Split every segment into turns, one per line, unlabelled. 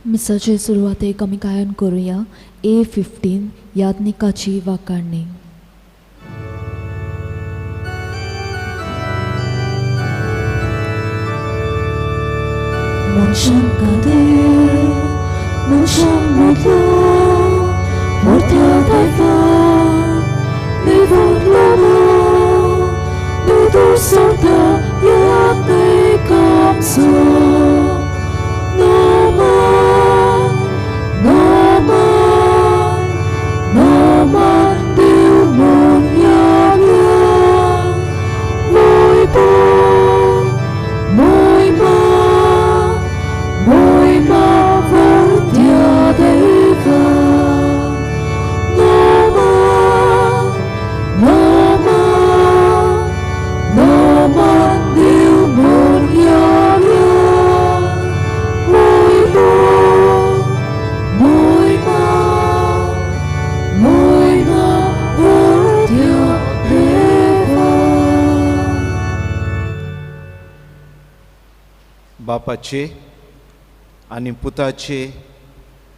मिसाचे सुरवातेक आमी गायन करूया A15 याज्ञिकाची वाकाणणी. मनशांक देव मनशांक मोदलो मोठ्या दैवा निवडलेलो निदूर सोडटा याज्ञिक आमचो.
बापाचे आणि पुताचे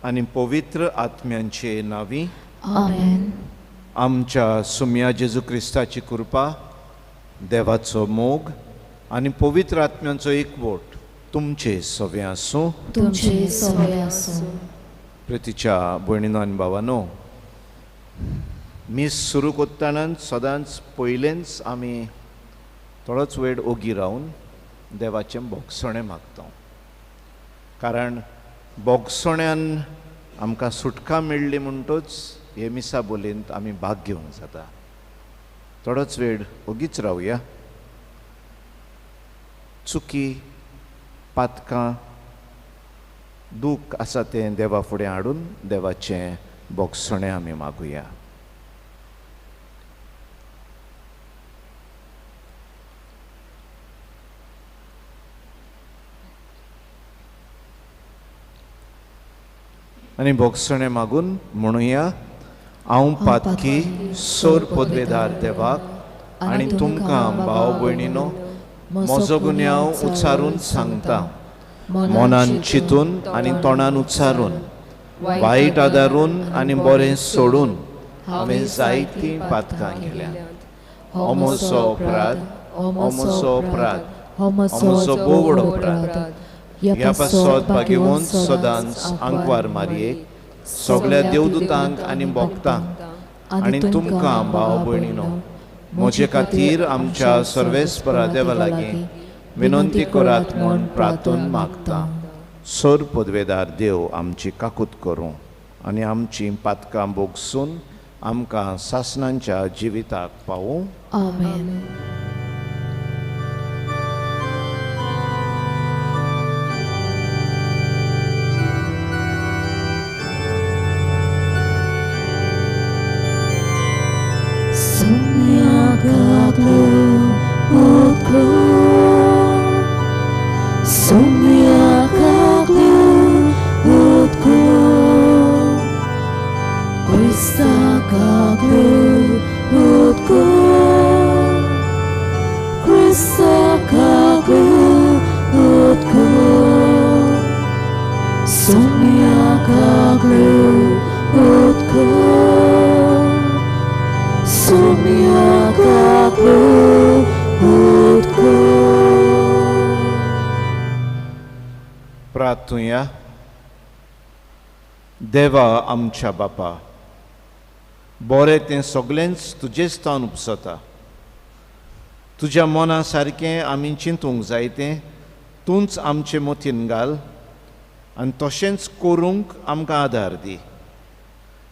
आणि पवित्र आत्म्यांचे नावी.
आमेन.
आमच्या सुम्या जेजू क्रिस्ताची कृपा, देवाचो मोग आणि पवित्र आत्म्यांचो एकवट तुमचे सगळे आसूं.
तुमचे सगळे आसूं.
प्रितीच्या भयणीनो आनी भावांनो, मीस सुरू करतना सदांच पयलेंच आमी थोडोच वेळ ओगी रावन देवाचें बोगसणें मागता. कारण बोगसण्यान आमकां सुटका मेळ्ळी म्हणटूच हे मिसा बोलींत आमी भाग घेवंक जाता. थोडोच वेळ ओगीच रावया. चुकी पातकां दूख आसा तें देवा फुडें हाडून देवाचें बोगसणें आमी मागुया. आनी बोगसणें मागून म्हणुया, हांव पातकी सोर पदवेदार देवाक आनी तुमकां भाव भयणीनो म्हजो गुन्यांव उच्चारून सांगता. मनान चिंतून आनी तोंडान उच्चारून, वायट आदारून आनी बरें सोडून हांवें जायतीं पातकां केल्यात. हो म्हजो अपराध, हो म्हजो अपराध, हो म्हजो बोवड अपराध. ह्या पासत भाग्यवंत सदांच आंकवार मारयेक, सगळ्या देवदूतांक आनी भक्तांक आनी तुमकां भाव भयणीनो म्हजे खातीर आमच्या सर्वेस्परा देवा लागीं विनंती करात म्हूण प्रार्थून मागता. सोर पदवेदार देव आमची काकूत करूं आनी आमची पातकां बोगसून आमकां सासणांच्या जिविताक पावूं.
आमेन.
प्रार्थूया. देवा आमच्या बापा, बरें तें सगळेंच तुजेच तावन उपसता. तुज्या मना सारकें आमी चिंतूंक जाय तें तूंच आमचे मतीन घाल आनी तशेंच करूंक आमकां आदार दी.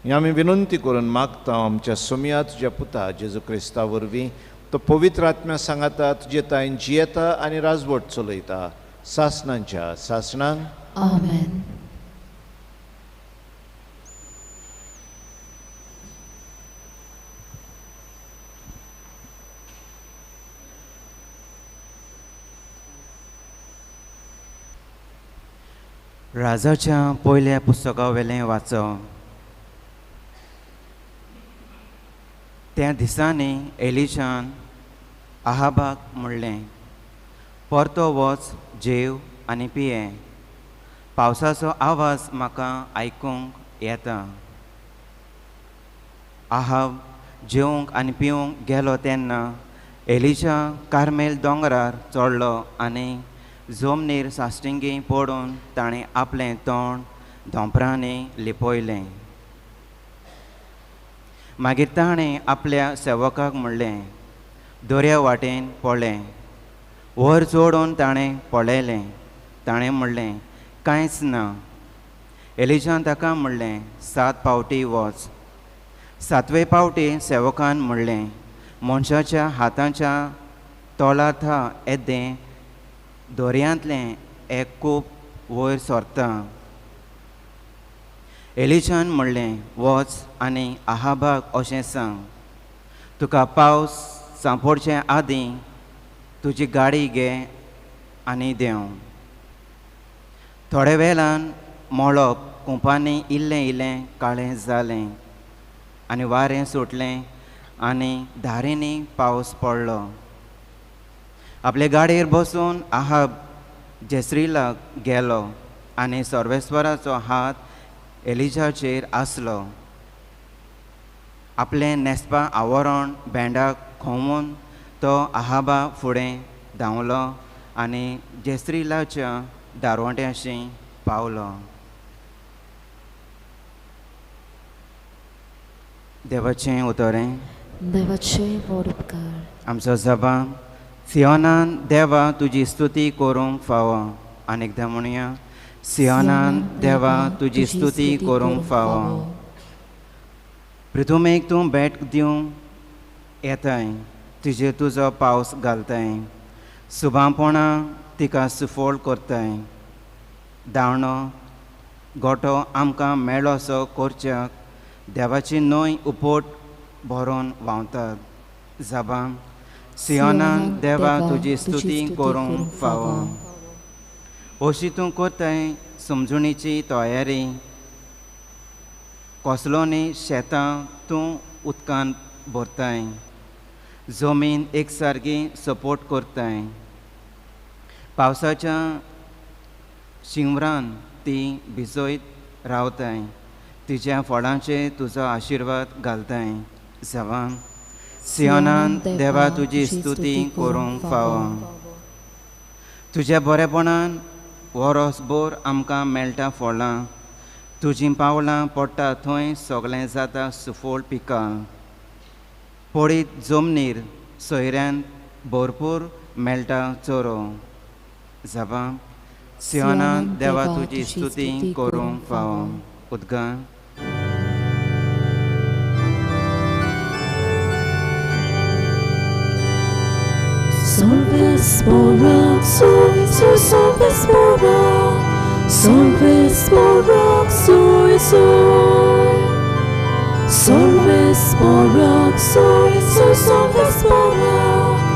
ही आमी विनंती करून मागता आमच्या सुम्या तुज्या पुता जेजू क्रिस्ता वरवीं. तो पवित्र आत्म्या सांगाता तुजे ताईन जियेता आनी राजवट चलयता सासणांच्या सासणान.
आमेन.
राजाच्या पयल्या पुस्तका वेलें वाचो. त्या दिसांनी एलिशान आहाबाक म्हणलें, परतो वच जेव आनी पिये. पावसाचो आवाज म्हाका आयकूंक येता. आहाब जेवंक आनी पिवंक गेलो तेन्ना एलिशा कार्मेल दोंगरार चडलो आनी जमनीर साश्टिंगी पडून ताणें आपलें तोंड धोंपरांनी लिपयलें. मागीर ताणें आपल्या सेवकाक म्हणलें, दर्या वाटेन पळय. वर चोडून ताणें पळयलें. ताणें म्हणलें, कांयच ना. एलिशान ताका म्हणलें, 7 पावटी वच. 7वे पावटी सेवकान म्हणलें, मनशाच्या हाताच्या तोळांत येदें दर्यांतलें एक कूप वयर सरता. एलिशान म्हणलें, वच आनी आहाबाक अशें सांग, तुका पावस सांपडचे आदीं तुजी गाडी घे आनी देंव. थोडे वेळान मळब कुंपांनी इल्लें इल्लें काळें जालें आनी वारें सुटलें आनी धारेंनी पावस पडलो. आपले गाडयेर बसून आहाब जेस्रीलाक गेलो आनी सर्वेस्वराचो हात एलिशाचेर आसलो. आपलें न्हेसपा आवरण बँडाक खोवून तो आहाबा फुडें धांवलो आनी जेस्रीलाच्या दारवट्याशी पावलो. देवाचें उतोरें.
देवाचे व्हड उपकार.
आमचो जबा. सियोनान देवा तुजी स्तुती करूंक फावो. आनीकदां म्हणुया, सियोनान देवा तुजी स्तुती करूंक फावो. पृथुमेक तूं भेट दिवंक येताय, तुजेर तुजो पावस घालताय. सुभांपणां तिका सुफोळ करताय. दावणो गोठो आमकां मेळोसो करच्याक देवाची न्हंय उपोट भरून व्हांवतात. जबा. सियोनान देवा तुजी स्तुती करूंक फावो. अशी तूं करताय समजुणीची तयारी. कसलोनी शेतां तूं उदकान भरताय. जमीन एकसारकी सपोर्ट करताय. पावसाच्या शिंवरान ती भिजयत रावताय. तिच्या फळांचेर तुजो आशिर्वाद घालताय. जवा. सियोनान देवा तुजी स्तुती करूंक फावो. तुज्या बरेपणान वरसभर आमकां मेळटा फळां. तुजीं पावलां पडटा थंय सगळें जाता सुफोळ पिकां. पडीत जमनीर सोयऱ्यान भरपूर मेळटा चोरो. जबा. सियोनान देवा तुजी स्तुती करूंक फावो. उदगां.
Solves morak, soy, soy, solves morak. Solves morak, soy, soy. Solves morak, soy, soy, solves morak.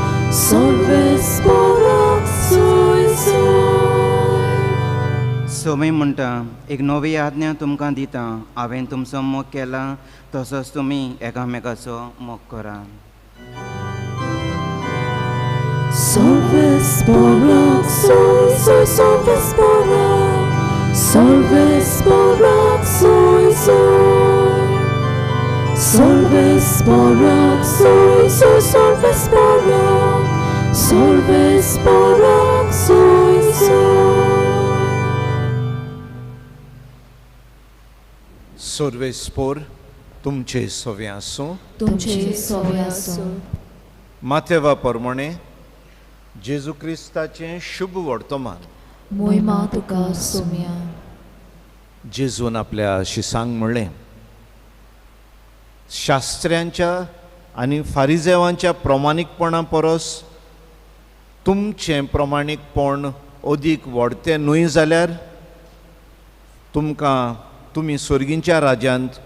Solves morak, soy, soy.
Somi म्हणटा, एक नवी आज्ञा तुमकां दिता. हांवें तुमचो मोग केला तसोच तुमी एकामेकाचो मोग करा.
Solves morak, soy, soy, solves morak. Solves morak, soy, soy. Solves morak, soy, soy, solves morak. Solves morak, soy, soy.
सर्वेस्पोर तुमचे सोवे आसूं.
तुमचे सोवे आसूं.
माथेवा परमणे जेजू क्रिस्ताचें शुभ वर्तमान
मोहिमा तुका सोम्या.
जेजून आपल्या शिसांक म्हणलें, शास्त्र्यांच्या आनी फारिजेवांच्या प्रमाणीकपणा परस तुमचें प्रमाणीकपण अदीक व्हडतें न्हय जाल्यार तुमी स्वर्गींच्या राज्यांत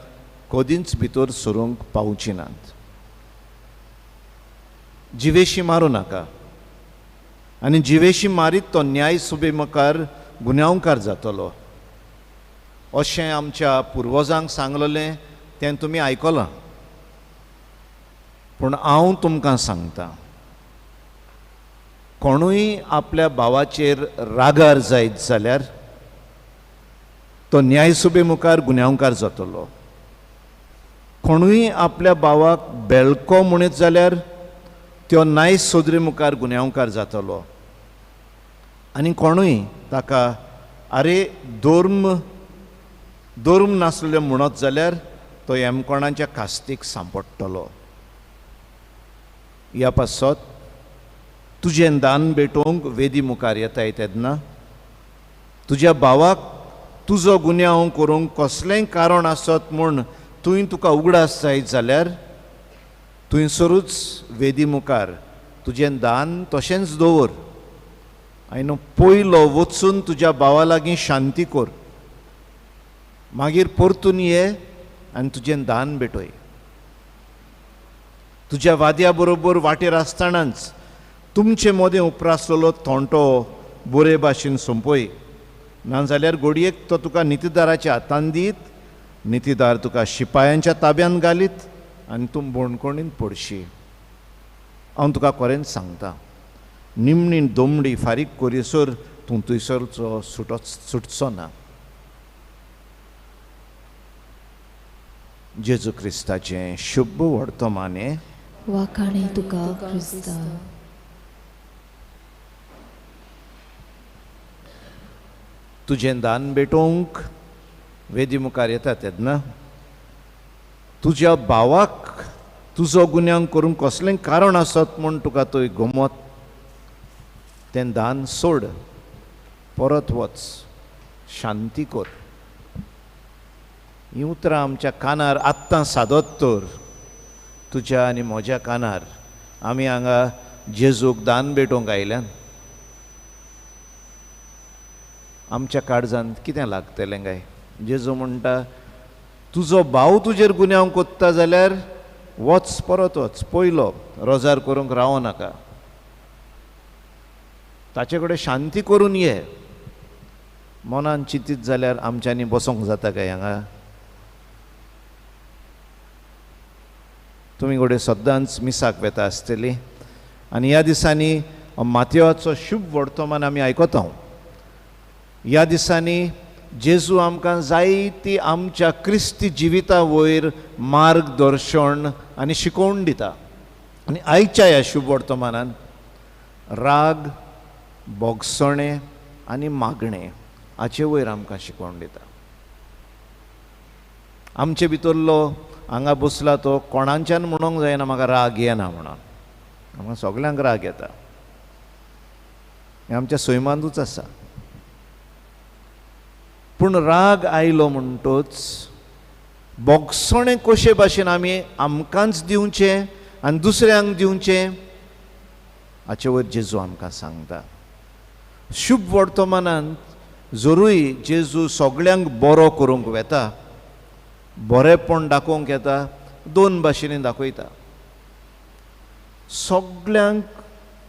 कदींच भितर सरूंक पावची नात. जिवेशी मारूं नाका आनी जिवेशी मारीत तो न्याय सुबे मुखार गुन्यांवकार जातलो अशें आमच्या पुर्वजांक सांगलेलें तें तुमी आयकलां. पूण हांव तुमकां सांगतां, कोणूय आपल्या भावाचेर रागार जायत जाल्यार तो न्यायसुबे मुखार गुन्यांवकार जातलो. कोणूय आपल्या भावाक बेळको म्हणीत जाल्यार तो न्याय सोदरे मुखार गुन्यांवकार जातलो. आनी कोणूय ताका आरे धर्म नासलेलो म्हणत जाल्यार तो हेमकोणाच्या कास्तीक सांपडटलो. ह्या पासत तुजें दान भेटोवंक वेदी मुखार येताय तेन्ना तुज्या भावाक तुजो गुन्यांव करूंक कसलेंय कारण आसत म्हूण तुका उगडास जायत जाल्यार थंयसरूच वेदी मुखार तुजें दान तशेंच दवर आनी पयलो वचून तुज्या भावा लागीं शांती कर. मागीर परतून ये आनी तुजें दान भेटय. तुज्या वाद्या बरोबर वाटेर आसतनाच तुमचे मोदें उपरासलेलो तोंटो बरे भाशेन सोंपय. नाजाल्यार घडयेक तो तुका नितीदाराच्या हातान दीत, नितीदार तुका शिपायांच्या ताब्यान घालीत आनी तूं बोणकोणीन पडशी. हांव तुका खरेंच सांगता, निमणी दोमडी फारीक करिसर तूं थंयसरचो सुटचो ना. जेजू क्रिस्ताचें शुभ वर्तमाने
वाखाणी तुका क्रिस्ता.
तुजें दान भेटोवंक वेदी मुखार येता तेन्ना तुज्या भावाक तुजो गुन्यांव करूंक कसलें कारण आसत म्हूण तुका थंय गमत, तें दान सोड, परत वच, शांती कर. हीं उतरां आमच्या कानार आत्तां सादत तर तुज्या आनी म्हज्या कानार आमी हांगा जेजूक दान भेटोवंक आयल्यान आमच्या काळजांत कितें लागतलें काय? जेजू म्हणटा तुजो भाव तुजेर गुन्यांव कोत्ता जाल्यार वच, परत वच, पयलो रोजार करूंक रावो नाका, ताचे कडेन शांती करून ये. मनान चिंतीत जाल्यार आमच्यांनी बसोंक जाता काय हांगा? तुमी घोडे सदांच मिसाक वेता आसतली आनी ह्या दिसांनी मातयेवाचो शुभ वर्तमान आमी आयकता. ह्या दिसांनी जेजू आमकां जायती आमच्या क्रिस्ती जिविता वयर मार्गदर्शन आनी शिकोवण दिता. आनी आयच्या ह्या शुभ वर्तमानान राग, बोगसणे आनी मागणे हाचे वयर आमकां शिकोवण दिता. आमचे भितरलो हांगा बसला तो कोणाच्यान म्हणूंक जायना म्हाका राग येना म्हणून. आमकां सगल्यांक राग येता, हें आमच्या सैमांतूच आसा. पूण राग आयलो म्हणटोच बोगसणे कशे भाशेन आमी आमकांच दिवचें आनी दुसऱ्यांक दिवचें हाचे वयर जेजू आमकां सांगता. शुभ वर्तमानांत जरूय जेजू सगळ्यांक बरो करूंक वेता, बरेपण दाखोवंक येता, दोन भाशेनी दाखयता. सगळ्यांक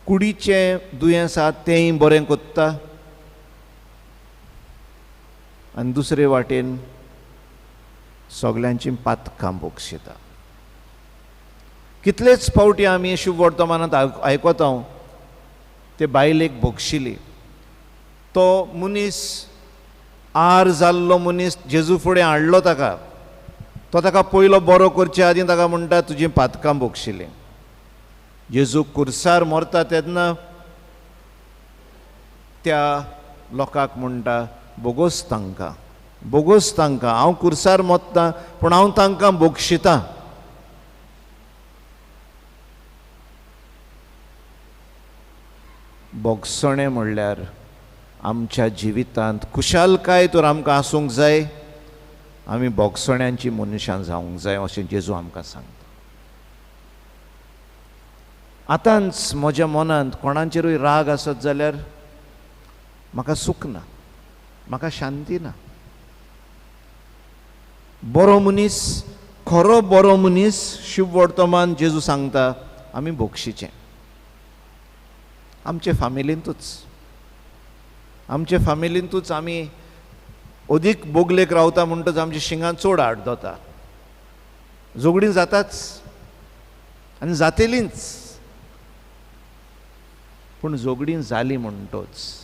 कुडीचें दुयेंस आसा तेंय बरें कोत्ता आनी दुसरे वाटेन सगळ्यांची पातकां बोगशिता. कितलेच फावटी आमी शुभ वर्तमानांत आयकता ते बायलेक बोगशिली. तो मनीस आर जाल्लो मनीस जेजू फुडें हाडलो ताका, तो ताका पयलो बरो करचे आदीं ताका म्हणटा तुजीं पातकां बोगशिलीं. जेजू कुर्सार मरता तेन्ना त्या लोकांक म्हणटा बोगोस तांकां हांव कुर्सार मरतां पूण हांव तांकां बोगशितां. बोगसणे म्हणल्यार आमच्या जिवितांत खुशालकाय तर आमकां आसूंक जाय, आमी बोगसण्यांची मनशां जावंक जाय अशें जेजू आमकां सांगता. आतांच म्हज्या मनांत कोणाचेरूय राग आसत जाल्यार म्हाका सूख ना, म्हाका शांती ना. बरो मनीस, खरो बरो मनीस शुभ वर्तमान जेजू सांगता आमी बोगशीचें. आमचे फामिलींतूच आमी अदीक बोगलेक रावता म्हणटच आमच्या शिंगांत चड आड जाता. झगडीं जाताच आनी जातलींच, पूण झगडीं जाली म्हणटच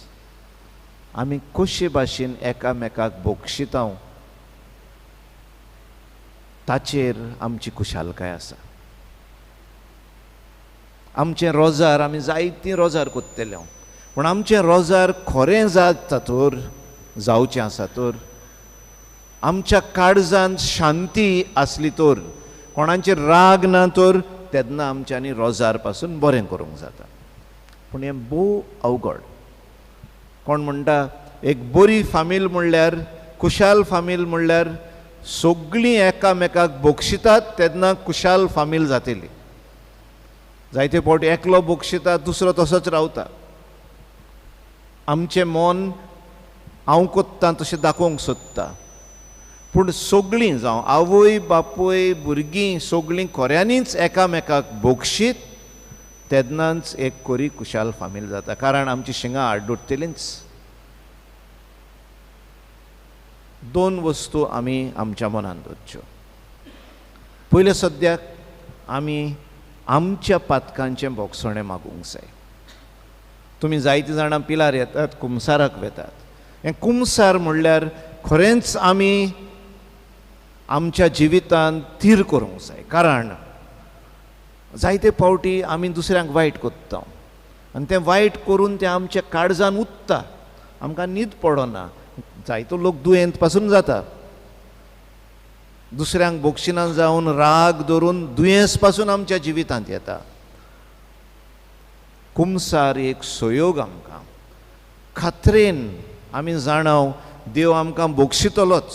आमी कशे भाशेन एकामेकाक बोगशितांव ताचेर आमची खुशालकाय आसा. आमचें रोजार आमी जायतीं रोजार कोत्तेले, पूण आमचें रोजार खरें जाता तर जावचें आसा तर आमच्या काळजांत शांती आसली तर, कोणाचेर राग ना तर तेन्ना आमच्यांनी रोजार पासून बरें करूंक जाता. पूण हें भोव अवघड. कोण म्हणटा एक बरी फामील म्हणल्यार, खुशाल फामील म्हणल्यार सगळीं एकामेकाक बोगशितात तेन्ना खुशाल फामील जातली. जायते फावटी एकलो बोगशिता दुसरो तसोच रावता. आमचें मन हांव कोत्तां तशें दाखोवंक सोदता, पूण सगळीं जावं आवय बापूय भुरगीं सगळीं खऱ्यांनीच एकामेकाक बोगशीत तेन्नाच एक कोरी खुशाल फामील जाता. कारण आमची शिंगां आड्डुडतलींच. दोन वस्तू आमी आमच्या मनांत दवरच्यो. पयले सद्याक आमी आमच्या पातकांचें बोगसणें मागूंक जाय. तुमी जायतीं जाणां पिलार येतात, कुमसाराक वेतात. हें कुमसार म्हणल्यार खरेंच आमी आमच्या जिवितांत थीर करूंक जाय. कारण जायते फावटी आमी दुसऱ्यांक वायट कोत्ता आनी तें वायट करून तें आमच्या काळजान उत्ता, आमकां न्हीद पडना. जायतो लोक दुयेंत पासून जाता. दुसऱ्यांक बोगशिना जावन राग धरून दुयेंस पासून आमच्या जिवितांत येता. कुमसार एक सोयोग आमकां खात्रेन आमी जाणाव देव आमकां बोगशितलोच.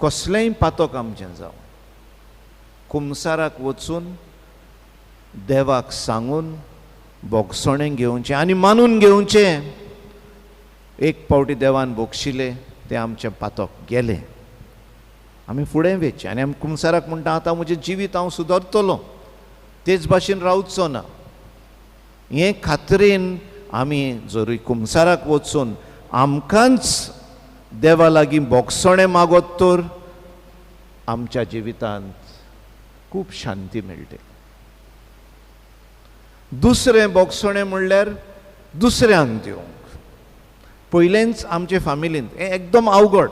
कसलेंय पातक आमचें जावं कुमसाराक वचून देवाक सांगून बोगसणें घेवचें आनी मानून घेवचें. एक फावटी देवान बोगशिलें तें आमचें पातक गेलें, आमी फुडें वयचें. आनी आमी कुमसाराक म्हणटा आतां म्हजें जिवीत हांव सुदरतलो, तेच भाशेन रावचो ना. हे खात्रेन आमी जर कुमसाराक वचून आमकांच देवा लागीं बोगसणें मागोत तर आमच्या जिवितांत खूब शांती मेळटली. दुसरें बोगसणें म्हणल्यार दुसऱ्यांक दिवंक. पयलेंच आमचे फामिलींत हें एकदम अवघड.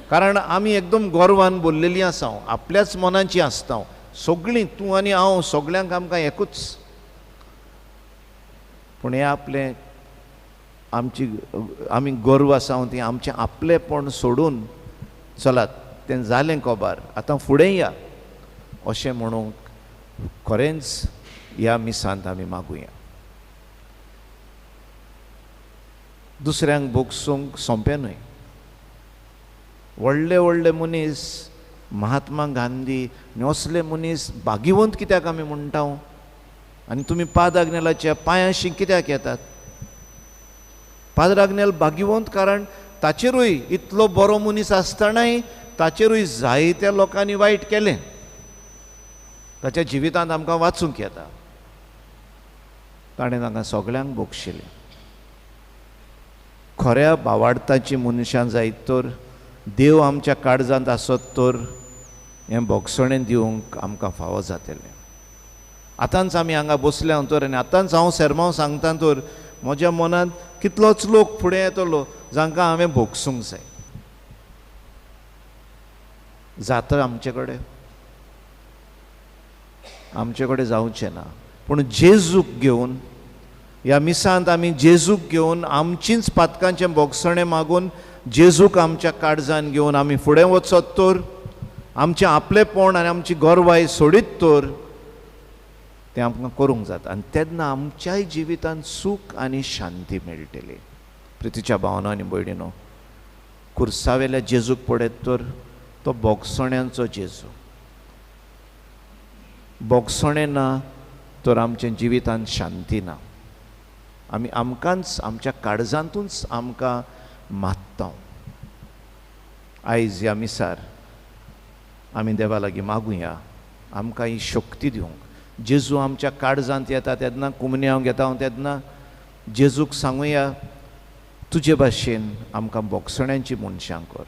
कारण आमी एकदम गोरवान भरलेलीं आसा, आपल्याच मनाची आसता सगळीं, तूं आनी हांव सगळ्यांक आमकां एकूच. पूण हें आपलें आमी गोरवां आसा ती आमचें आपलेपण सोडून चलात तें जालें कोबार, आतां फुडें या अशें म्हणूंक खरेंच ह्या मिसांत आमी मागुया. दुसऱ्यांक बोगसूंक सोंपें न्हय. व्हडले व्हडले मनीस महात्मा गांधी असले मनीस भाग्यवंत कित्याक आमी म्हणटा. आनी तुमी पाद आग्नेलाच्या पांयाशी कित्याक येतात? पाद आग्नेल भाग्यवंत कारण ताचेरूय इतलो बरो मनीस आसतनाय ताचेरूय जायत्या लोकांनी वायट केलें. ताच्या जिवितांत आमकां वाचूंक येता. ताणें तांकां सगळ्यांक बोगशिलें. खऱ्या भावार्थाची मनशां जायत तर देव आमच्या काळजांत आसत तर हें बोगसणें दिवंक आमकां फावो जातलें. आतांच आमी हांगा बसल्या तर आनी आतांच हांव सेर्मांव सांगता तर म्हज्या मनांत कितलोच लोक फुडें येतलो जांकां हांवें बोगसूंक जाय. जाता आमचे कडेन जावचें ना. पूण जेजूक घेवन ह्या मिसांत आमी जेजूक घेवन आमचींच पातकांचें बोगसणें मागून जेजूक आमच्या काळजान घेवन आमी फुडें वचत तर आमचें आपलेपण आनी आमची गोरवाय सोडीत तर तें आमकां करूंक जाता. आनी तेन्ना आमच्याय जिवितांत सूख आनी शांती मेळटली. प्रितीच्या भावना आनी भयणीनो, खुर्सावेल्या जेजूक पळयत तर तो बोगसण्यांचो जेजू. बोगसणें ना तर आमच्या जिवितांत शांती ना. आमी आमकांच आमच्या काळजांतूच आमकां मात्ता. आयज ह्या मिसार आमी देवा लागीं मागुया आमकां ही शक्ती दिवंक. जेजू आमच्या काळजांत येता तेन्ना कुमन्या घेता तेन्ना जेजूक सांगुया तुजे भाशेन आमकां बोगसण्यांची मनशां कर.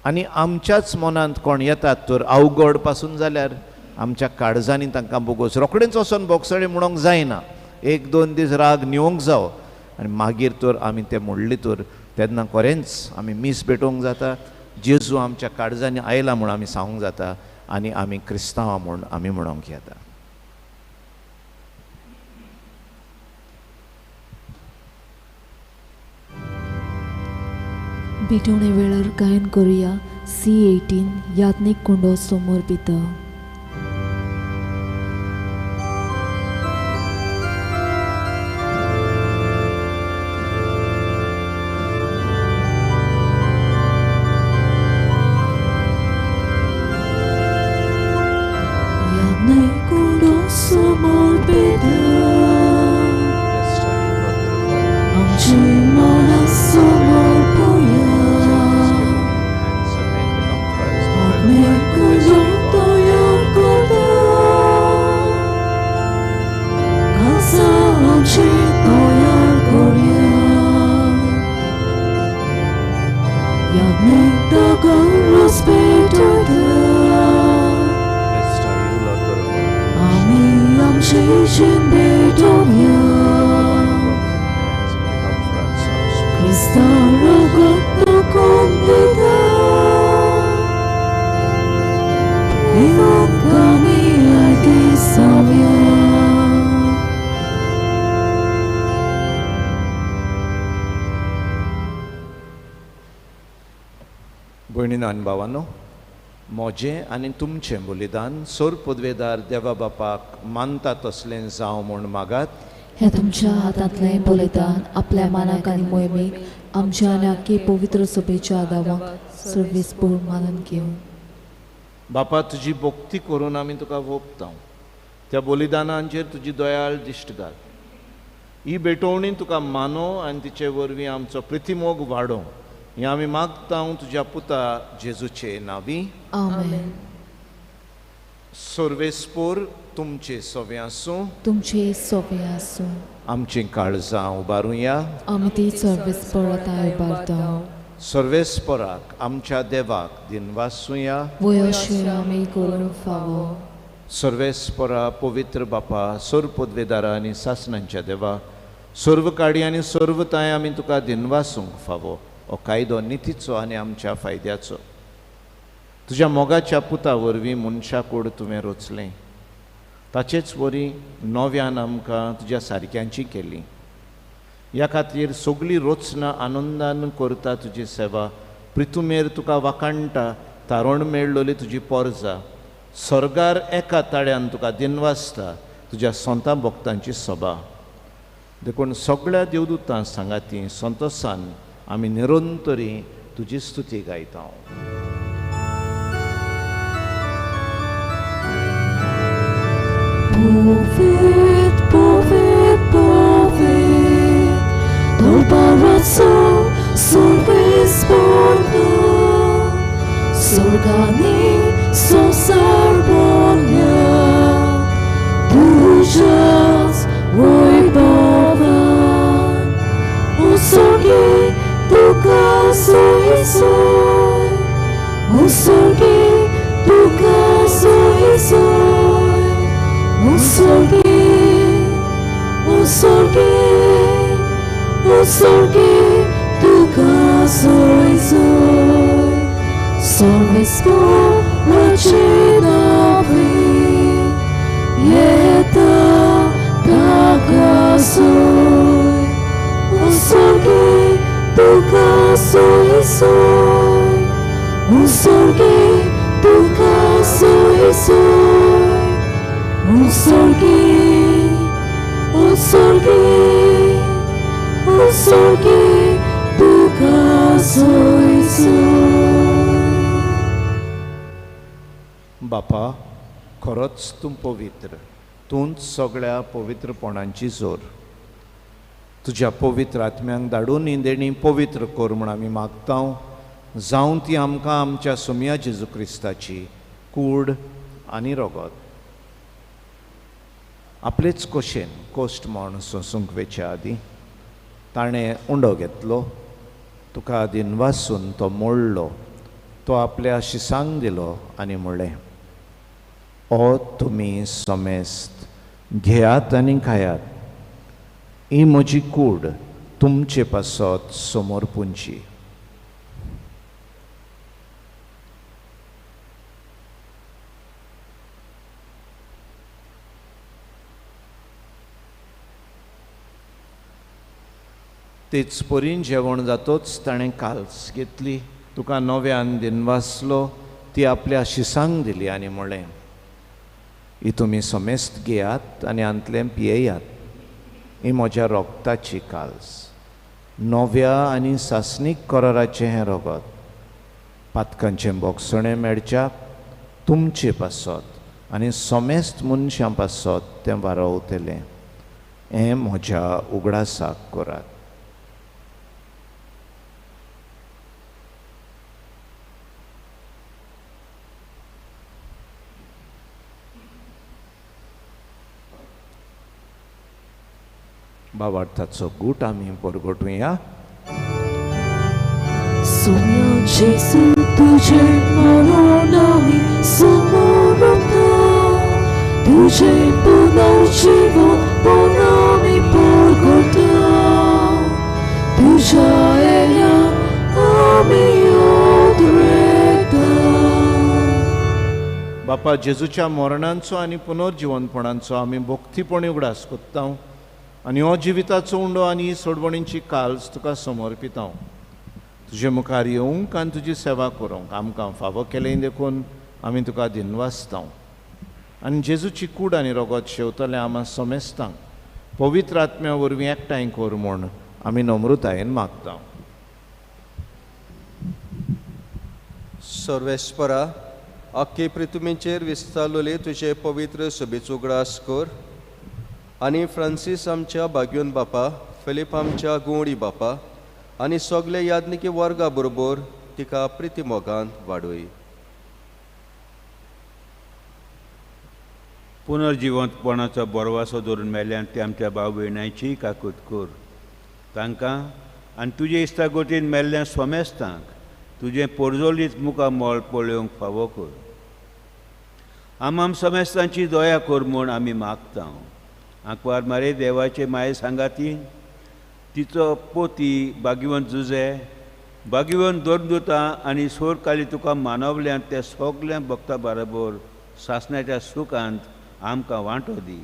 आनी आमच्याच मनांत कोण येतात तर अवघड पासून जाल्यार आमच्या काळजांनी तांकां बोगोस रोखडेंच वचोन बोगसणें म्हणूंक जायना. एक दोन दीस राग निवंक जावो. आनी मागीर तर आमी ते मोडले तर तेन्ना खरेंच आमी मीस भेटोवंक जाता. जेजू आमच्या काळजांनी आयला म्हूण आमी सांगूंक जाता आनी आमी क्रिस्तांवां म्हूण आमी म्हणोंक येता.
भेटवणे वेळार गायन करुया C18 याज्ञिक कुंडो समोर पिता.
भयणीनो आनी भावांनो, म्हजें आनी तुमचें बलिदान सोर पदवेदार देवा बापाक मानता तसलें जावं म्हूण मागात.
हे तुमच्या हातांतलें बलिदान आपल्या मानाक आनी मोहिमेक आमच्या आनी आख्खे पवित्र सभेच्या आदाराक सर्वेस्पर मानून घेवं.
बापा, तुजी भक्ती करून आमी तुका भोगता. त्या बलिदानांचेर तुजी दयाळ दिश्ट घाल. ही भेटोवणी तुका मानो आनी तिचे वरवीं आमचो प्रितीमोग वाडो. हें आमी मागता तुज्या पुता जेजूचे नांवी.
आमेन.
सर्वेस्पर तुमचे सवे आसूं.
तुमचे सोबे आसूं.
आमची काळजां उबारुया.
आमी ती सर्वेस्परताय उबारता.
सर्वेस्पराक आमच्या देवाक दिनवासुया.
वयोशे आमी करूंक फावो.
सर्वेस्परा पवित्र बापा, सोर पदवेदारा आनी सासणांच्या देवा, सर्व काडी आनी सर्वताय आमी तुका दिनवासूंक फावो. हो कायदो नितीचो आनी आमच्या फायद्याचो. तुज्या मोगाच्या पुता वरवीं मनशाकूड तुवें रचलें. ताचेच वरी नव्यान आमकां तुज्या सारक्यांची केली. ह्या खातीर सगळीं रचना आनंदान करता तुजी सेवा. प्रितुमेर तुका वाकाणटा तारण मेळ्ळोली तुजी पोरजा. सर्गार एका ताळ्यान तुका दिनवासता तुज्या सोंता भक्तांची सभा. देखून सगळ्या देवदूतां सांगाती संतोसान आमी निरंतरी तुजी स्तुती गायता.
Powiedz, powiedz, powiedz, do Baraco, सर्वेस्परनो, Sorgani, Sosarbonia, Tujas, Wojbowan, Usorgi, Tuka soy soy, Usorgi, Tuka soy soy, Usorgi, Usorgi, Usorgi, Tuka soy soy, सर्वेस्पर रचनावी, Yeta Taka soy, Usorgi, Tuka soy soy, Usorgi, Tuka soy soy, Usorgi, Usorgi, Usorgi, Tuka soy soy.
बापा, खरोच तूं पवित्र. तूंच सगळ्या पवित्रपणांची जोर. तुज्या पवित्र आत्म्यांक धाडून ही देणी पवित्र कर म्हूण आमी मागता. जावं ती आमकां आमच्या सोम्या जेजू क्रिस्ताची कूड आनी रगत. आपलेच कोशेन कोश्ट म्हण सोंसूंक वेच्या आदीं ताणें उंडो घेतलो. तुका दिनवासून तो मोडलो. तो आपल्या शिसांक दिलो आनी म्हणलें, ओ तुमी सोमेस्त घेयात आनी खायात. ही म्हजी कूड तुमचे पासत समोर पुंची. तेच परीन जेवण जातोच ताणें काल्स घेतली, तुका नव्यान दिनवासलो, ती आपल्या शिसांक दिली आनी म्हळें, ही तुमी समेस्त घेयात आनी अंतलें पियेयात, ही म्हज्या रोगताची काल्स. नव्या आनी सासणीक कराराचें हें रगत. पातकांचें बोगसणें मेळच्याक तुमचे पासत आनी समेस्त मनशां पासत तें वारवतलें. हें म्हज्या उगडासाक करात. भावार्थाचो गूट आमी परगटुया.
सोम्या जेसू तुझे मरण आमी समोरता, तुझे पुनर्जीवन पण आमी परगटा, तुझ्या येण्याक आमी ओद्रेता.
बापा जेजूच्या मरणांचो आनी पुनर्जीवनपणांचो आमी भक्तीपणी उगडास कोत्ता आनी हो जिविताचो उंडो आनी सोडवणींची काल्स तुका समर्पिता. तुजे मुखार येवंक आनी तुजी सेवा करूंक आमकां फावो केलें देखून आमी तुका दिनवासता. आनी जेजूची कूड आनी रगत शेवतलें आमा समेस्तांक पवित्र आत्म्या वरवीं एकठांय कर म्हूण आमी नम्रतायेन मागता.
सर्वेस्परा, आख्खे पृथ्वीचेर विस्तारलोले तुजे पवित्र सभेचो उगडास कर आनी फ्रांसीस आमच्या भाग्योन बापा, फिलीप आमच्या गुवडी बापा आनी सगळे याज्ञिकी वर्गा बरोबर तिका प्रिती मोगान वाडय.
पुनर्जिवंतपणाचो बरवासो धरून मेल्यान ते आमच्या भाव भयणांची काकूट कर. तांकां आनी तुजे इश्टागोतीन मेल्ल्या समेस्तांक तुजें पोरजोलीत मुखार मोल पळोवंक फावो कर. आम समेस्तांची दया कर म्हूण आमी मागता. आंकवार मारे देवाचे माये सांगाती, तिचो पोती भाग्यवंत जुजे, भाग्यवंत दोरदूतां आनी सोर काली तुका मानवल्यान त्या सगल्या भक्तां बरोबर सासणाच्या सुखांत आमकां वांटो दी.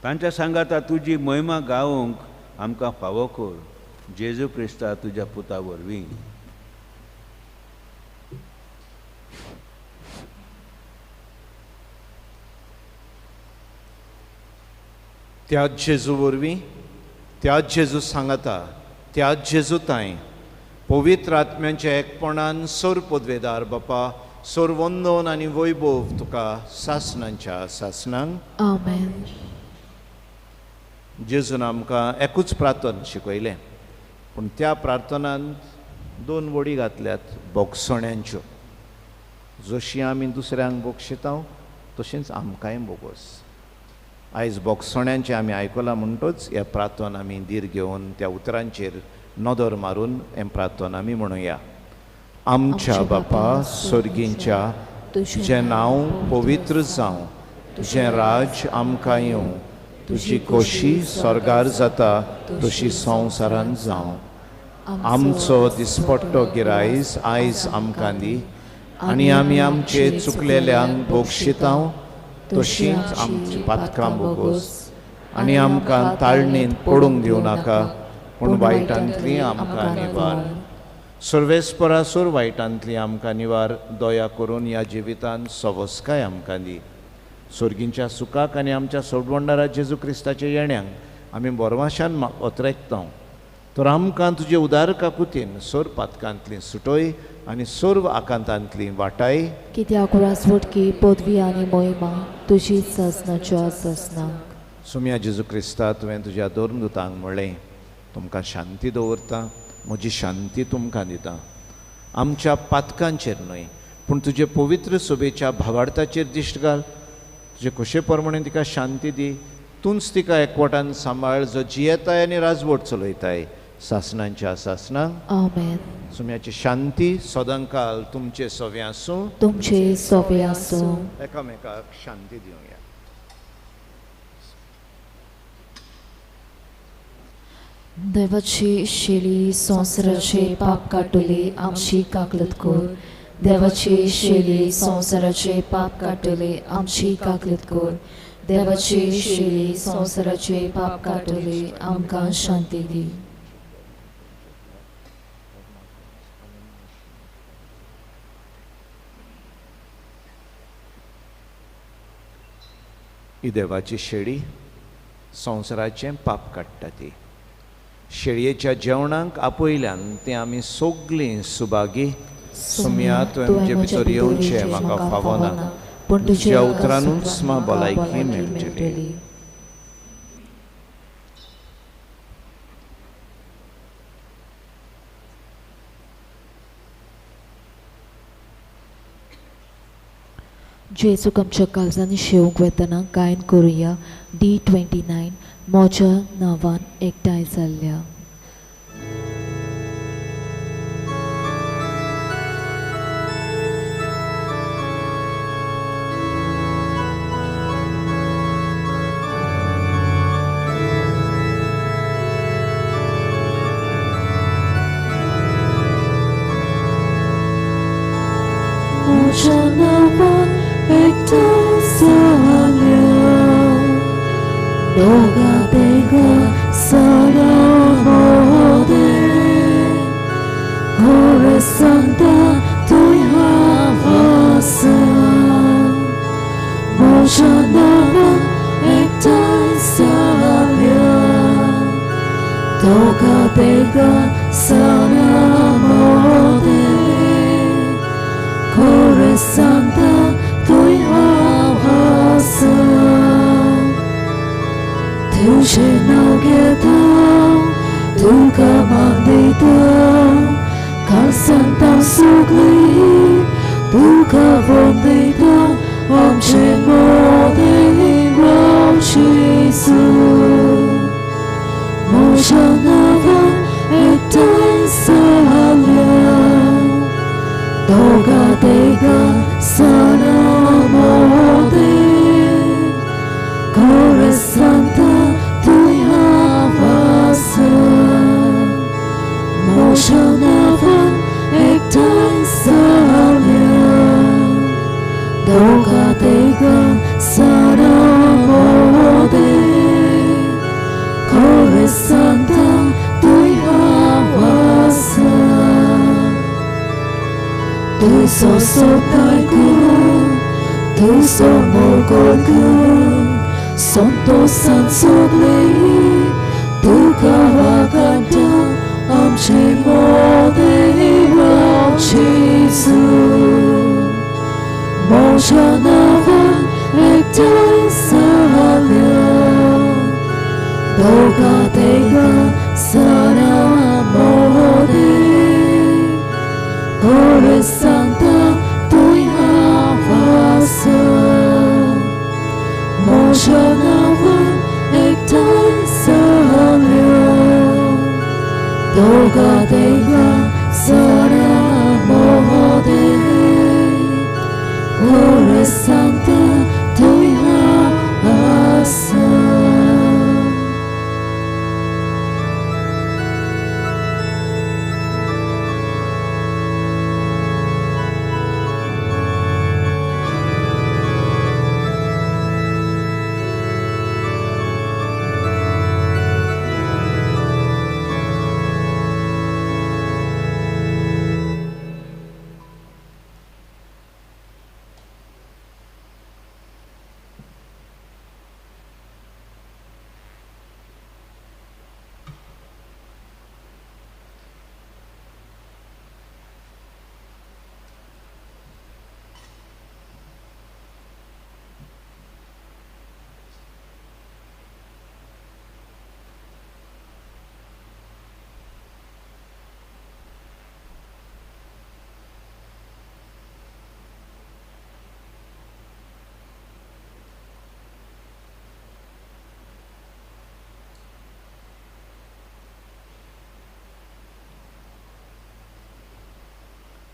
तांच्या सांगाता तुजी महिमा गावंक आमकां फावो कर. जेजू क्रिस्ता तुज्या पुता वरवीं.
त्याच जेजू वरवीं, त्याच जेजू सांगाता, त्याच जेजू ताई पवित्र आत्म्याच्या एकपणान सोर पदवेदार बापा, सोर वंदन आनी वैभव तुका सासणांच्या सासणांक.
आमेन.
जेजून आमकां एकूच प्रार्थना शिकयलें, पूण त्या प्रार्थनांत दोन वडी घातल्यात बोगसण्यांच्यो. जशी आमी दुसऱ्यांक बोगशिता तशींच आमकांय बोगोस. आयज बोगसण्यांचें आमी आयकलां म्हणटच ह्या प्रार्थना आमी धीर घेवन त्या उतरांचेर नदर मारून हें प्रार्थना आमी म्हणुया. आमच्या बापा स्वर्गींच्या, तुजें नांव पवित्र जावं, तुजें राज आमकां येवं, तुजी खोशी स्वर्गार जाता तशी संवसारांत जावं. आमचो दिसपट्टो गिरायज आयज आमकां दी आनी आमी आमचे चुकलेल्यांक बोगशिता तशींच आमची पातकां बोगोस आनी आमकां ताळणेंत पडूंक दिवं नाका, पूण वायटांतली आमकां निवार. सर्वेस्परासोर वायटांतली आमकां निवार. दया करून ह्या जिवितांत सवस्काय आमकां दी. स्वर्गींच्या सुखाक आनी आमच्या सोडवंडारा जेजू क्रिस्ताच्या येण्याक आमी बोरवाशान ओतरेकता. तर आमकां तुजे उदार काकुतीन सोर पातकांतली सुटोय आनी सोर्व आकांतांतली वाटाय.
कित्याक रासवटकी पदवी आनी मोहिमा तुजीच सासणाच्या सासणांक.
सुम्या जेजू क्रिस्ता तुवें तुज्या दोरदूतांक म्हणलें, तुमकां शांती दवरता, म्हजी शांती तुमकां दिता. आमच्या पातकांचेर न्हय पूण तुजे पवित्र सभेच्या भावार्थाचेर दिश्ट घाल. तुजे कशे प्रमाणे तिका शांती दी. तूंच तिका एकवटान सांबाळ, जो जियेताय आनी राजवट चलयताय सासणांच्या सासणांक.
आमेन.
सुम्याची शांती सदांकाल तुमचे सवे आसूं.
तुमचे सवे आसूं.
एकामेकाक शांती दिवया.
देवाची शेळी संवसाराचे पाप काटले आमची काकलत कर. देवाची शेळी संवसाराचे पाप काटले आमची काकलत कर. देवाची शेळी संवसाराचे पाप काटले आमकां शांती दी.
ही देवाची शेळी संवसाराचें पाप काडटा ती. शेळयेच्या जेवणाक आपयल्यान ते आमी सगळीं सुभागी. सुमया तुमचे भितर येवचें म्हाका फावना, पूण तुज्या उतरानूच म्हाका भलायकी मेळटली.
जेजूक आमच्या काळजांनी शेवंक वेतना गायन करुया D29 म्हज्या नांवान एकठांय जाल्ल्या. म्हज्या नांवान एकठांय जाल्ल्या दोगा तिगा जाणां मोदें. घोर सांगता तुय हांवासन म्हज्या नांवान एकठांय जाल्ल्या दोगा तिगा जाणां मोदें. घोर सांगता तुय हांवासन तुजें नांव घेता तुका मान दिता. काळजांत सगळीं तुका वंदिता. आमचें मोदें राव जेजू म्हज्या नांवान एकठांय जाल्ल्या दोगा तिगा जाणां मोदें. घोर सांगता तुय हांवासन म्हज्या नांवान एकठांय जाल्ल्या दोगा तिगा जाणां मोदें. घोर सांगता तुय हांवासन तुजो सोतायको तुजो मोगोयको संतोषान सगळीं तुका वागता. आमचें मोदें राव जेजू म्हज्या नांवान एकठांय जाल्ल्या दोगा तिगा जाणां मोदें. घोर सांगता तुय हांवासन म्हज्या नांवान एकठांय जाल्ल्या दोगा तिगा जाणां मोदें. घोर सांगता तुय हांवासन.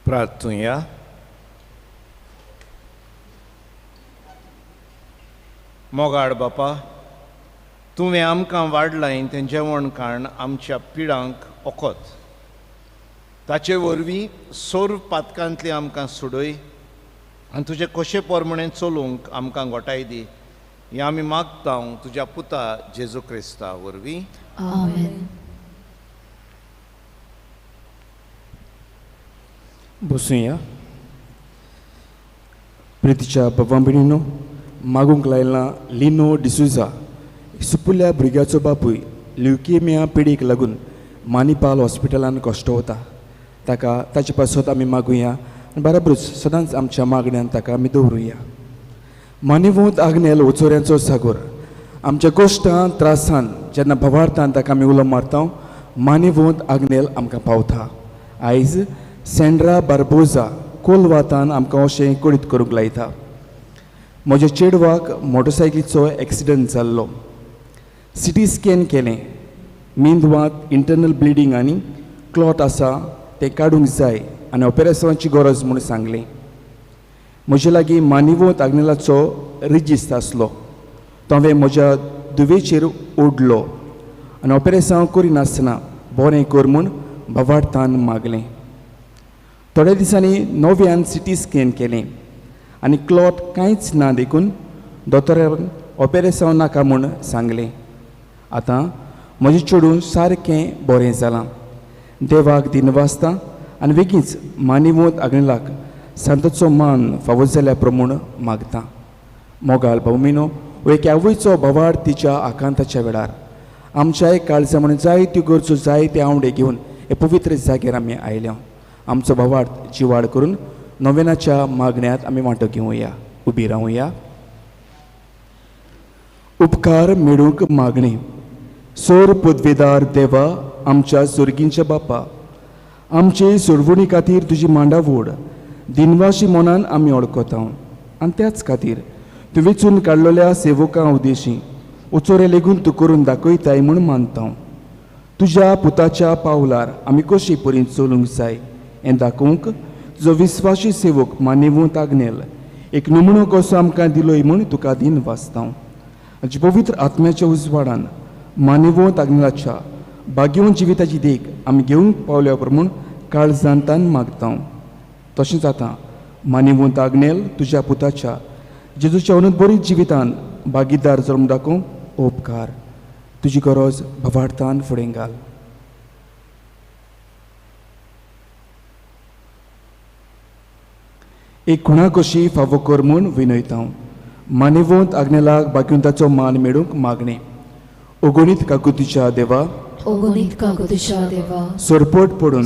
प्रार्थुया. मोगाड बापा, तुवें आमकां वाडलाय तें जेवण खाण आमच्या पिडांक ओकोत. ताचे वरवीं सोर पातकांतली आमकां सोडय आनी तुजे कशे पोरमणें चलूंक आमकां घोटाय दी. हें आमी मागतां तुज्या पुता जेजू क्रिस्ता वरवीं.
आमेन.
बसूया. प्रितीच्या बाबा भयणीनो, मागूंक लायला लिनो डिसुजा सुपुल्या भुरग्याचो बापूय ल्युकेमिया पिडीक लागून मानिपाल हॉस्पिटलान कश्ट वता. ताका ताचे पासत आमी मागुया आनी बराबरूच सदांच आमच्या मागण्यांत ताका आमी दवरुया. मानिवूत आग्नेल उचोऱ्यांचो सागोर आमच्या कोश्टां त्रासान जेन्ना भवार्थान ताका आमी उलो मारता, मानिवूत आग्नेल आमकां पावता. आयज सेंड्रा बार्बोजा कोलवातान आमकां अशें कुडीत करूंक लायता. म्हज्या चेडवाक मोटरसायकलीचो एक्सिडंट जाल्लो. सिटी स्कॅन केलें. मेंदवांत इंटरनल ब्लिडींग आनी क्लॉट आसा तें काडूंक जाय आनी ऑपेरेशनाची गरज म्हूण सांगलें. म्हजे लागीं मानिवोत आग्नेलाचो रिजिस्ट आसलो. तो हांवें म्हज्या दुवेचेर ओडलो आनी ऑपेरेशन करिनासतना बरें कर म्हूण भवार्थान मागलें. थोड्या दिसांनी नव्यान सिटी स्कॅन केलें आनी क्लॉट कांयच ना देखून दोतोरान ऑपेरेशन नाका म्हूण सांगलें. आतां म्हजें चेडूं सारकें बरें जालां. देवाक दिनवासता आनी बेगीच मानिवोत आग्नेलाक सांतचो मान फावो जाल्या प्रमाण मागता. मोगाल भौमिनो, एकावयचो भवार तिच्या आकांताच्या वेळार आमच्या काळजा म्हणून जायत्यो गरजो जायते आवडे घेवन हे पवित्र जाग्यार आमी आयल्या. आमचो भवार्थ जिवाड करून नोवेनाच्या मागण्यांत आमी वांटो घेवया. उबी रावया. उपकार मेळूंक मागणी. सोर पदवेदार देवा, आमच्या सुर्गींच्या बापा, आमचे सोडवणी खातीर तुजी मांडावड दिनवाशी मनान आमी ओळखता आनी त्याच खातीर तूं वेचून काडलेल्या सेवकां उद्देशी उचोरे लेगून तूं करून दाखयताय म्हूण मानता. तुज्या पुताच्या पावलार आमी कशी परीन चलूंक जाय हें दाखोवंक तुजो विस्वासी सेवक मानिवूत आग्नेल एक नमुनो कसो आमकां दिलोय म्हूण तुका दिन वाचता. हाचे पवित्र आत्म्याच्या उजवाडान मानिवोत आग्नेलाच्या भाग्यवन जिविताची देख आमी घेवंक पावल्या प्रमाण काळजांतान मागता. तशेंच आतां मानिवोत आग्नेल तुज्या पुताच्या जेजूच्या अनंतबरीत जिवितान भागीदार जावन दाखोवंक उपकार. तुजी गरज भवार्थान फुडें घाल. एक खुणा कशी फावो कर म्हूण विनयता. मानिवोत आग्नेलाक भाग्यवंताचो मान मेळूंक मागणे. ओगोणीत काकुतीच्या देवा,
ओगोनीत काकुतीच्या देवा,
सोरपोट पडून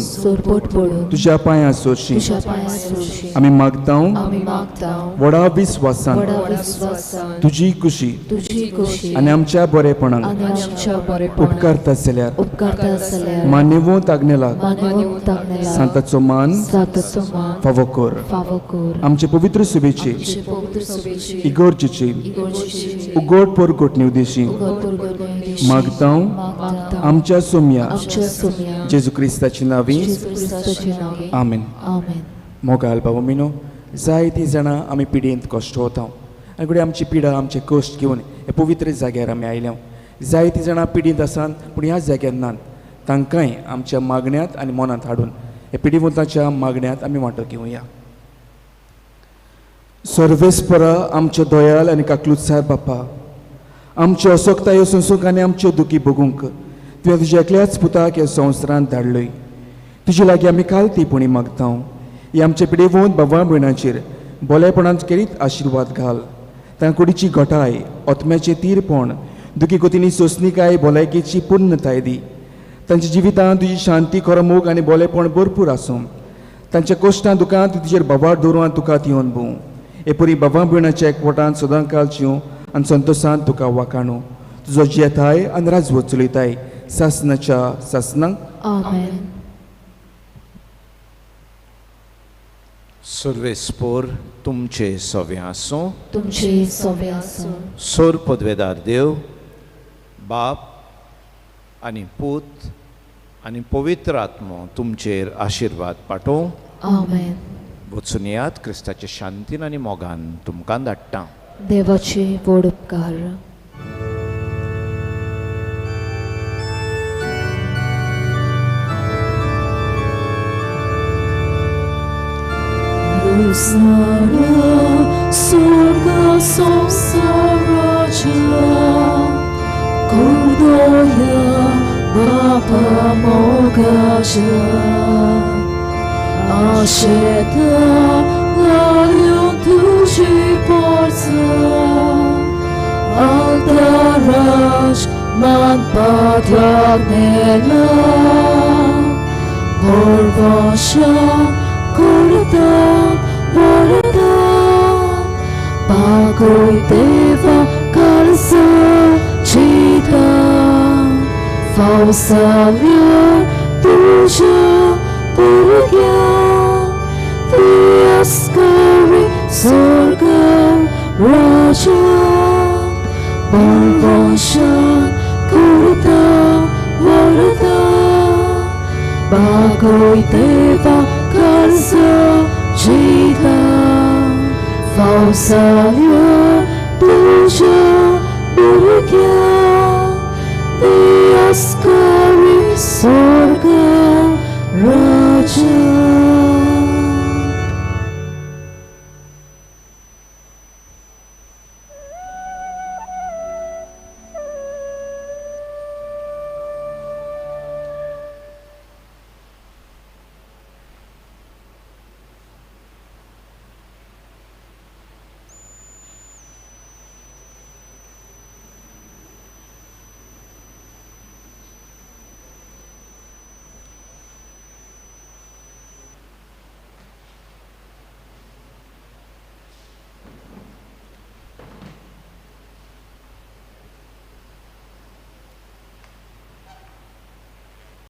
तुज्या पांयां सोरशी
तुझ्या पांयां सोशी
आमी मागता.
आमी मागता.
व्हडा विस्वासान
व्हडा विस्वासान
तुजी खुशी
तुझी खुशी
आनी आमच्या बरेपणाक
आनी आमच्या बरेपणाक
उपकारता जाल्यार
उपकारता जाल्यार
मानिवोत आग्नेलाक
मानिवोत आग्नेलाक
सांताचो मान
सांताचो मान
फावो कर.
फावो कर.
आमचे पवित्र सुबेचे
आमचे पवित्र सभेची
इगोर्जेची
इगोर्जेची
उगोड परगोटणी उद्देशी
उगोद
मागता.
मागता.
आमच्या सोम्या
आमच्या सोम्या
जेजू क्रिस्ताची नावी.
जेजू क्रिस्ताची नावे.
आमेन.
आमेन.
मोगाल बाबा मिनो, जायतीं जाणां आमी पिडयेंत कश्ट वता आनी फुडें आमची पिडा आमचे कश्ट घेवन हे पवित्र जाग्यार आमी आयल्या. जायतीं जाणां पिडींत आसात पूण ह्या जाग्यार नात. तांकांय आमच्या मागण्यांत आनी मनांत हाडून हे पिडीवंताच्या मागण्यांत आमी वांटो घेवया. सर्वेस्परा आमचे दयाल आनी काकलुतसार बापा, आमच्यो असोक्तायो संसूक आनी आमच्यो दुखी भोगूंक तुवें तुज्या एकल्याच पुताक ह्या संवसारांत धाडलोय. तुजे लागीं आमी कालतीपणी मागता. ही आमचे पिडेवंत भावा भयणांचेर बोलेपणान करीत आशिर्वाद घाल. तांकां कुडीची घोटाय, ओतम्याचें तीरपण, दुखी कोतींनी सोंसणीकाय, भलायकेची पुर्णताय दी. तांच्या जिवितांत तुजी शांती, खरो आनी बोलेपण भरपूर आसूं. तांच्या कश्टां दुखांत तुजेर बाबार दवरून तुका ती अनुभव. हे परी बाबा भयणाच्या एकवटान सदां कालच्यो आनी संतोशांत तुका वाखाणू. तुजो जेताय आनी राजवट चलयताय सासनाच्या सासनांक.
आमेन.
सर्वेस्पोर तुमचे सवे आसूं.
तुमचे सवे आसूं.
सोर पदवेदार देव, बाप आनी पूत आनी पवित्र आत्मो तुमचेर आशिर्वाद पाठोवं.
आमेन.
वचून येयात. क्रिस्ताचे शांतीन आनी मोगान तुमकां धाडटा.
देवाचे व्हड उपकार. 사랑 속아 속사라져 고도야 바빠 모가자 아시다 나용 두지 벌써 알다라ж 만바닥 내라 볼버샤 고르다 버르다 바고이 대바 갈서 지다 파우살려 두셔 부르겨 디아스카리 솔가 라자 볼버샤 고르다 버르다 Bagoy teva kalsa jita Fausa ya tuja